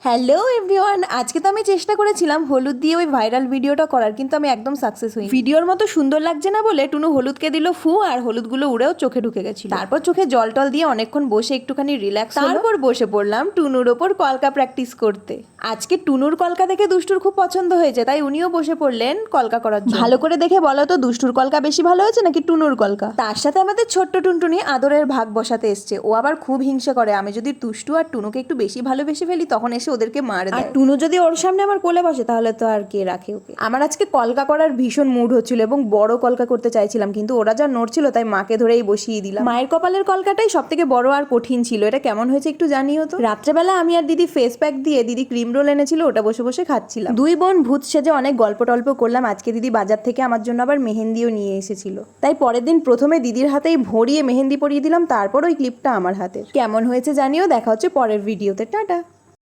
Hello everyone, আজকে তো আমি চেষ্টা করেছিলাম হলুদ দিয়ে ওই ভাইরাল ভিডিওটা করার, কিন্তু আমি একদম সাকসেস হই। ভিডিওর মতো সুন্দর লাগছে না বলে টুনু হলুদকে দিল ফু, আর হলুদগুলো উড়েও চোখে ঢুকে গেছিল। তারপর চোখে জল টল দিয়ে অনেকক্ষণ বসে একটুখানি রিল্যাক্স, তারপর বসে পড়লাম টুনুর ওপর কলকা প্র্যাকটিস করতে। আজকে টুনুর কলকা দেখে দুষ্টুর খুব পছন্দ হয়েছে, তাই উনিও বসে পড়লেন কলকা করার জন্য। ভালো করে দেখে বলো তো, দুষ্টুর কলকা বেশি ভালো হয়েছে নাকি টুনুর কলকা? তার সাথে আমাদের ছোট্ট টুনটুনি আদরের ভাগ বসাতে এসছে। ও আবার খুব হিংসা করে, আমি যদি দুষ্টু আর টুনুকে একটু বেশি ভালোবেসে ফেলি তখন এসে ওদেরকে মারে দেয়। আর টুনু যদি ওর সামনে আমার কোলে বসে তাহলে তো আর কে রাখে ওকে। আমার আজকে কলকা করার ভীষণ মুড হচ্ছিল এবং বড় কলকা করতে চাইছিলাম, কিন্তু ওরা যা নড়ছিল তাই মাকে ধরেই বসিয়ে দিলাম। মায়ের কপালের কলকাটাই সব থেকে বড় আর কঠিন ছিল। এটা কেমন হয়েছে একটু জানিও তো। রাত্রেবেলা আমি আর দিদি ফেস প্যাক দিয়ে, দিদি ক্রিম রোল এনেছিল, ওটা বসে বসে খাচ্ছিলাম। দুই বোন ভূত সেজে অনেক গল্প টল্প করলাম। আজকে দিদি বাজার থেকে আমার জন্য আবার মেহেন্দিও নিয়ে এসেছিল, তাই পরের দিন প্রথমে দিদির হাতেই ভরিয়ে মেহেন্দি পরিয়ে দিলাম, তারপর ওই ক্লিপটা আমার হাতে। কেমন হয়েছে জানিও। দেখা হচ্ছে পরের ভিডিওতে। টাটা।